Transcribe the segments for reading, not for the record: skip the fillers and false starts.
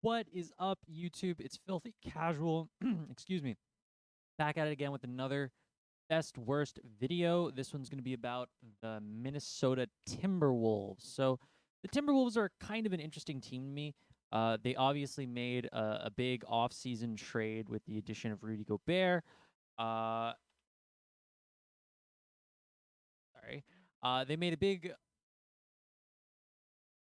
What is up, YouTube? It's Filthy Casual. Excuse me. Back at it again with another best worst video. This one's going to be about the Minnesota Timberwolves. So, the Timberwolves are kind of an interesting team to me. They obviously made a big offseason trade with the addition of Rudy Gobert. Uh, sorry. They made a big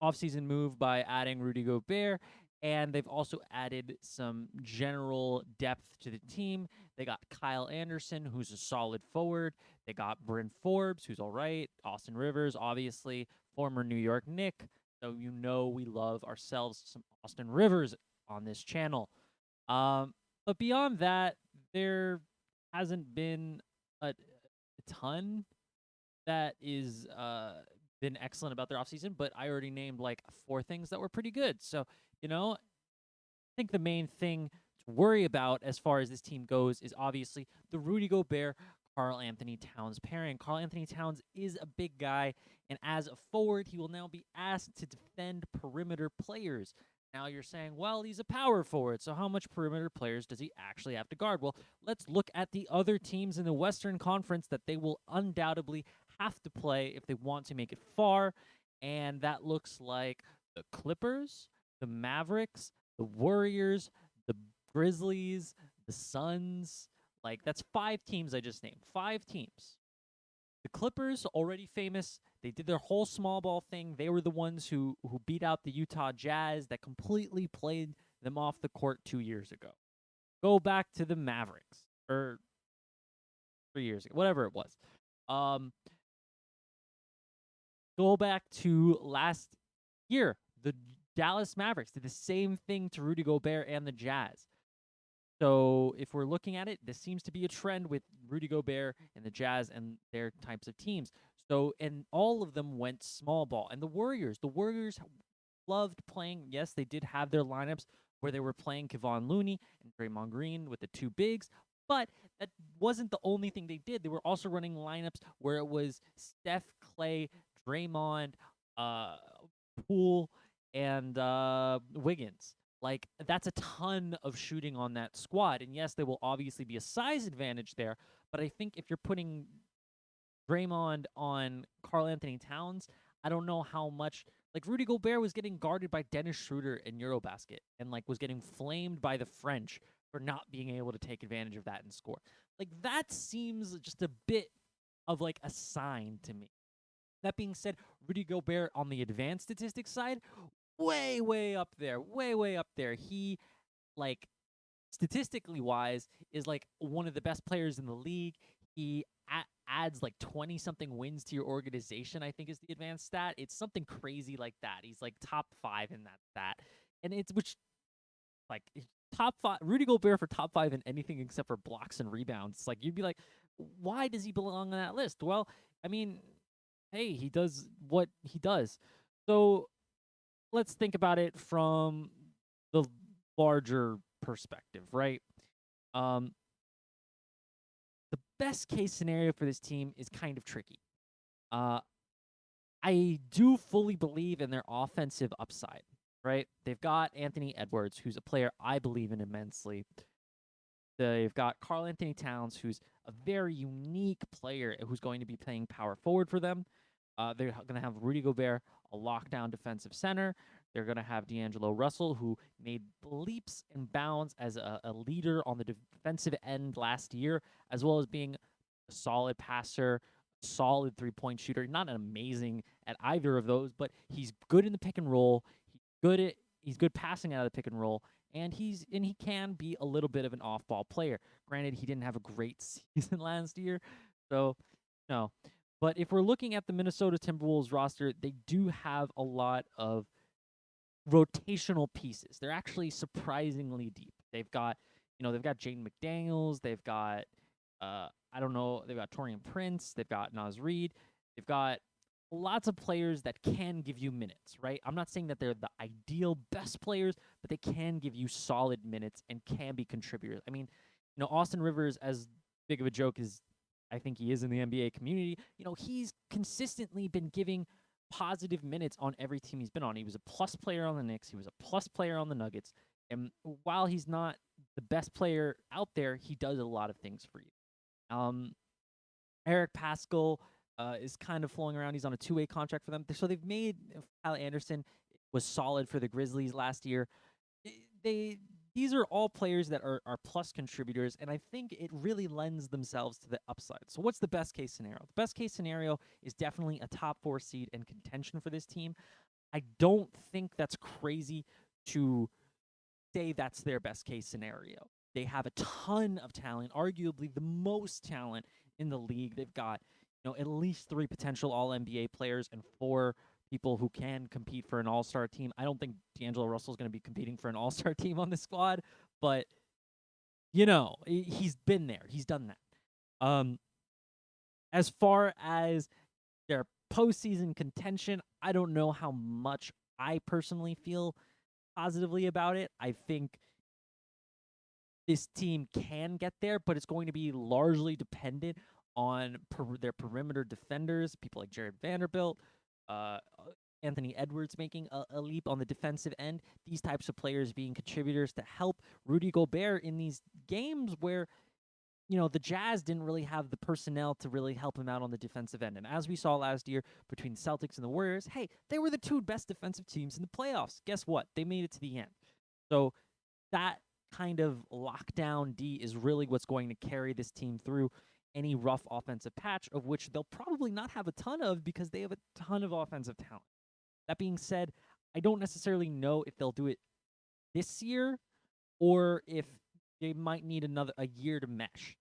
offseason move by adding Rudy Gobert, and they've also added some general depth to the team. They got Kyle Anderson, who's a solid forward. They got Bryn Forbes, who's all right. Austin Rivers, obviously, former New York Knick. So you know we love ourselves some Austin Rivers on this channel. But beyond that, there hasn't been a ton that is been excellent about their offseason, but I already named like 4 things that were pretty good. So, I think the main thing to worry about as far as this team goes is obviously the Rudy Gobert Karl Anthony Towns pairing. Karl Anthony Towns is a big guy, and as a forward, he will now be asked to defend perimeter players. Now you're saying, well, he's a power forward, so how much perimeter players does he actually have to guard? Well, let's look at the other teams in the Western Conference that they will undoubtedly have to play if they want to make it far, and that looks like the Clippers, the Mavericks, the Warriors, the Grizzlies, the Suns. Like, that's 5 teams I just named. 5 teams. The Clippers, already famous. They did their whole small ball thing. They were the ones who beat out the Utah Jazz that completely played them off the court 2 years ago. Go back to the Mavericks, or 3 years ago, whatever it was. Go back to last year. The Dallas Mavericks did the same thing to Rudy Gobert and the Jazz. So if we're looking at it, this seems to be a trend with Rudy Gobert and the Jazz and their types of teams. So, and all of them went small ball. And the Warriors loved playing. Yes, they did have their lineups where they were playing Kevon Looney and Draymond Green with the 2 bigs, but that wasn't the only thing they did. They were also running lineups where it was Steph, Clay, Draymond, Poole, and Wiggins. Like, that's a ton of shooting on that squad. And yes, there will obviously be a size advantage there, but I think if you're putting Draymond on Karl Anthony Towns, I don't know how much. Like, Rudy Gobert was getting guarded by Dennis Schroeder in Eurobasket and, like, was getting flamed by the French for not being able to take advantage of that and score. Like, that seems just a bit of, like, a sign to me. That being said, Rudy Gobert on the advanced statistics side, way up there. Way up there. He, like, statistically wise, is like one of the best players in the league. He adds like 20 something wins to your organization, I think is the advanced stat. It's something crazy like that. He's like top 5 in that stat. And it's like top 5 Rudy Gobert for top 5 in anything except for blocks and rebounds. Like, you'd be like, why does he belong on that list? Well, I mean, hey, he does what he does. So let's think about it from the larger perspective, right? Um, the best case scenario for this team is kind of tricky. I do fully believe in their offensive upside, right? They've got Anthony Edwards, who's a player I believe in immensely. They've got Karl Anthony Towns, who's a very unique player who's going to be playing power forward for them. They're going to have Rudy Gobert, a lockdown defensive center. They're going to have D'Angelo Russell, who made leaps and bounds as a leader on the defensive end last year, as well as being a solid passer, solid 3-point shooter. Not amazing at either of those, but he's good in the pick and roll. He's good passing out of the pick and roll, and he can be a little bit of an off-ball player. Granted, he didn't have a great season last year, so no. But if we're looking at the Minnesota Timberwolves roster, they do have a lot of rotational pieces. They're actually surprisingly deep. They've got Jaden McDaniels, they've got they've got Taurean Prince, they've got Naz Reid, they've got lots of players that can give you minutes, right? I'm not saying that they're the ideal best players, but they can give you solid minutes and can be contributors. I mean, Austin Rivers, as big of a joke as I think he is in the NBA community, he's consistently been giving positive minutes on every team he's been on. He was a plus player on the Knicks. He was a plus player on the Nuggets. And while he's not the best player out there, he does a lot of things for you. Eric Pascal is kind of flowing around. He's on a two-way contract for them. So they've made Kyle Anderson was solid for the Grizzlies last year. They these are all players that are plus contributors, and I think it really lends themselves to the upside. So what's the best case scenario? The best case scenario is definitely a top 4 seed and contention for this team. I don't think that's crazy to say that's their best case scenario. They have a ton of talent, arguably the most talent in the league. They've got, at least 3 potential all NBA players and 4 people who can compete for an all-star team. I don't think D'Angelo Russell's going to be competing for an all-star team on this squad, but he's been there. He's done that. As far as their postseason contention, I don't know how much I personally feel positively about it. I think this team can get there, but it's going to be largely dependent on their perimeter defenders, people like Jared Vanderbilt, uh, Anthony Edwards making a leap on the defensive end, these types of players being contributors to help Rudy Gobert in these games where, the Jazz didn't really have the personnel to really help him out on the defensive end. And as we saw last year between Celtics and the Warriors, hey, they were the 2 best defensive teams in the playoffs. Guess what? They made it to the end. So that kind of lockdown D is really what's going to carry this team through any rough offensive patch, of which they'll probably not have a ton of because they have a ton of offensive talent. That being said, I don't necessarily know if they'll do it this year or if they might need a year to mesh.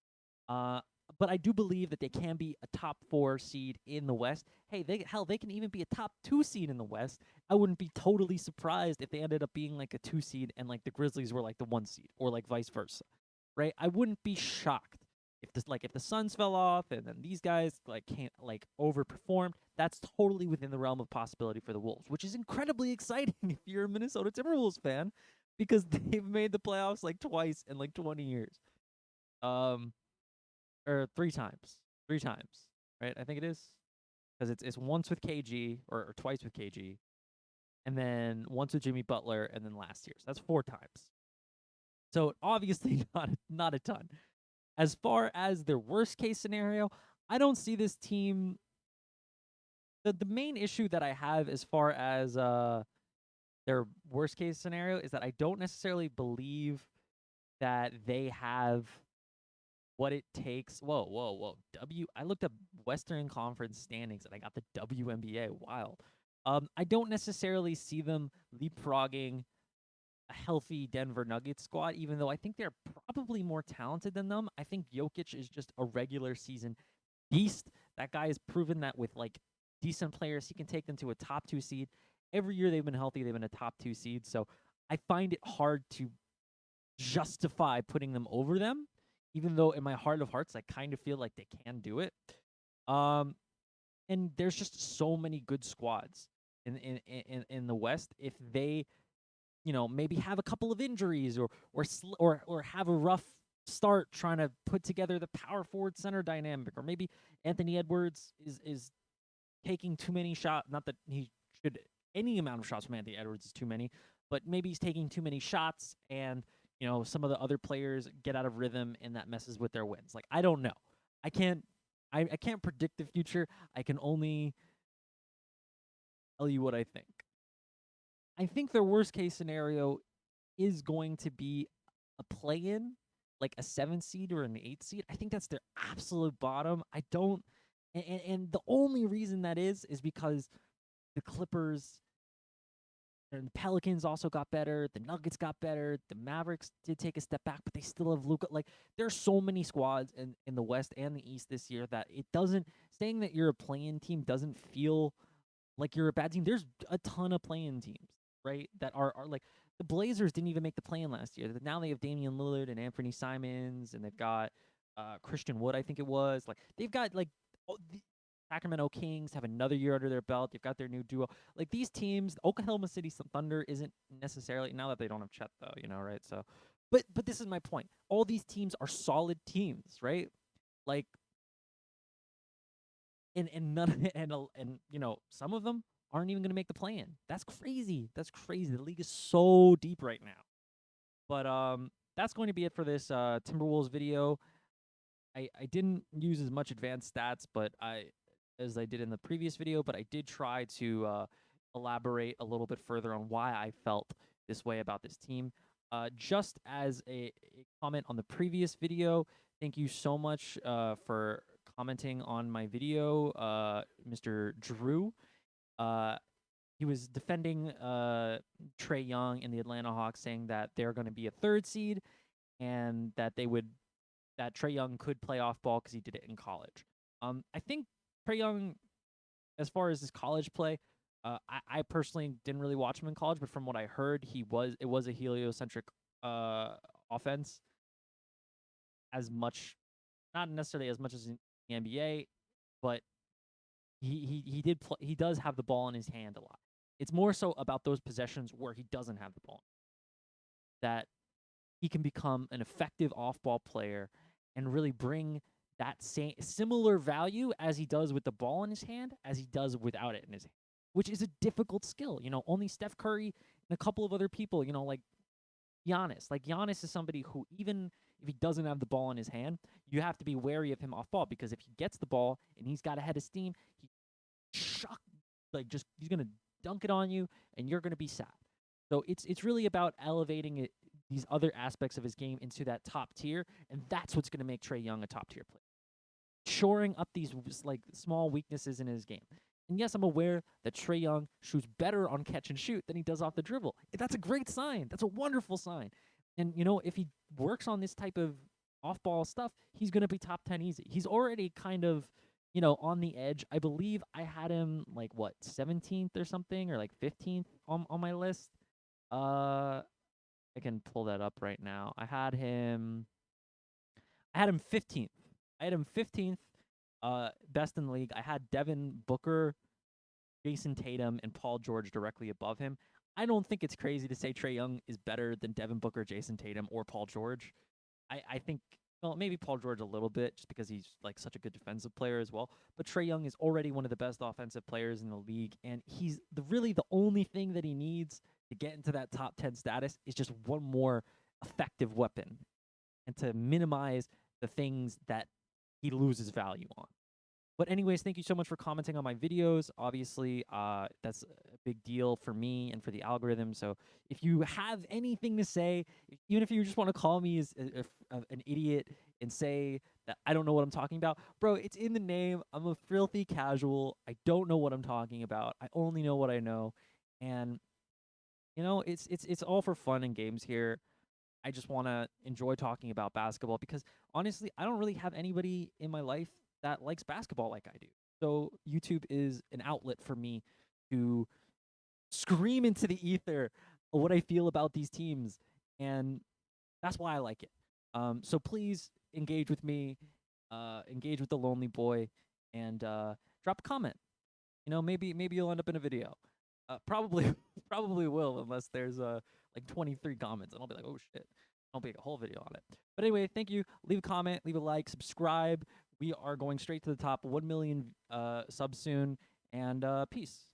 Uh, but I do believe that they can be a top 4 seed in the West. Hey, they can even be a top 2 seed in the West. I wouldn't be totally surprised if they ended up being like a 2 seed and like the Grizzlies were like the 1 seed, or like vice versa, right? I wouldn't be shocked if the Suns fell off and then these guys can't overperform. That's totally within the realm of possibility for the Wolves, which is incredibly exciting if you're a Minnesota Timberwolves fan, because they've made the playoffs like twice in like 20 years. Or 3 times. 3 times, right? I think it is, because it's once with KG, or twice with KG, and then once with Jimmy Butler, and then last year. So that's 4 times. So obviously not a ton. As far as their worst case scenario, I don't see this team. The main issue that I have as far as their worst case scenario is that I don't necessarily believe that they have what it takes. Whoa, whoa, whoa. I looked up Western Conference standings and I got the WNBA. Wild. I don't necessarily see them leapfrogging a healthy Denver Nuggets squad, even though I think they're probably more talented than them. I think Jokic is just a regular season beast. That guy has proven that with decent players, he can take them to a top 2 seed. Every year they've been healthy, they've been a top 2 seed. So I find it hard to justify putting them over them, even though in my heart of hearts I kind of feel like they can do it. And there's just so many good squads in the West. If they, maybe have a couple of injuries or have a rough start trying to put together the power forward center dynamic, or maybe Anthony Edwards is taking too many shots. Not that he should. Any amount of shots from Anthony Edwards is too many, but maybe he's taking too many shots, and some of the other players get out of rhythm, and that messes with their wins. I don't know. I can't predict the future. I can only tell you what I think. I think their worst case scenario is going to be a play-in, like a 7 seed or an 8 seed. I think that's their absolute bottom. I don't, and the only reason that is because the Clippers and the Pelicans also got better. The Nuggets got better. The Mavericks did take a step back, but they still have Luka. There's so many squads in the West and the East this year that it doesn't, saying that you're a play-in team doesn't feel like you're a bad team. There's a ton of play-in teams, right? That are the Blazers didn't even make the play-in last year. Now they have Damian Lillard and Anthony Simons, and they've got Christian Wood, I think it was. They've got the Sacramento Kings have another year under their belt. They've got their new duo. These teams, Oklahoma City Thunder isn't necessarily, now that they don't have Chet though, right? So, but this is my point. All these teams are solid teams, right? And none and some of them aren't even going to make the play-in. That's crazy. The league is so deep right now. But that's going to be it for this Timberwolves video. I didn't use as much advanced stats, but as I did in the previous video, but I did try to elaborate a little bit further on why I felt this way about this team. Just as a comment on the previous video, thank you so much for commenting on my video, Mr. Drew. Uh, he was defending Trae Young and the Atlanta Hawks, saying that they're going to be a third seed and that Trae Young could play off ball because he did it in college. I think Trae Young, as far as his college play, I personally didn't really watch him in college, but from what I heard, it was a heliocentric offense, as much, not necessarily as much as in the NBA, but he does have the ball in his hand a lot. It's more so about those possessions where he doesn't have the ball that he can become an effective off-ball player and really bring that same similar value as he does with the ball in his hand as he does without it in his hand, which is a difficult skill. Only Steph Curry and a couple of other people, like Giannis. Like Giannis is somebody who, even if he doesn't have the ball in his hand, you have to be wary of him off ball, because if he gets the ball and he's got a head of steam, he's gonna dunk it on you and you're gonna be sad. So it's really about elevating it, these other aspects of his game into that top tier, and that's what's going to make Trae Young a top tier player. Shoring up these like small weaknesses in his game. And yes, I'm aware that Trae Young shoots better on catch and shoot than he does off the dribble. That's a great sign. That's a wonderful sign. And if he works on this type of off-ball stuff, he's going to be top 10 easy. He's already kind of on the edge. I believe I had him like 17th or something, or like 15th on my list. I can pull that up right now. I had him 15th. I had him 15th, best in the league. I had Devin Booker, Jason Tatum, and Paul George directly above him. I don't think it's crazy to say Trae Young is better than Devin Booker, Jason Tatum, or Paul George. I think, well, maybe Paul George a little bit, just because he's like such a good defensive player as well. But Trae Young is already one of the best offensive players in the league, and he's really the only thing that he needs to get into that top 10 status is just one more effective weapon, and to minimize the things that he loses value on. But anyways, thank you so much for commenting on my videos. Obviously, that's a big deal for me and for the algorithm. So if you have anything to say, even if you just want to call me as an idiot and say that I don't know what I'm talking about, bro, it's in the name. I'm a filthy casual. I don't know what I'm talking about. I only know what I know. And, it's all for fun and games here. I just want to enjoy talking about basketball, because honestly, I don't really have anybody in my life that likes basketball like I do. So YouTube is an outlet for me to scream into the ether what I feel about these teams, and that's why I like it. So please engage with me, engage with the Lonely Boy, and drop a comment. Maybe you'll end up in a video. Probably probably will, unless there's like 23 comments, and I'll be like, oh shit, I'll make a whole video on it. But anyway, thank you. Leave a comment, leave a like, subscribe. We are going straight to the top, 1 million subs soon, and peace.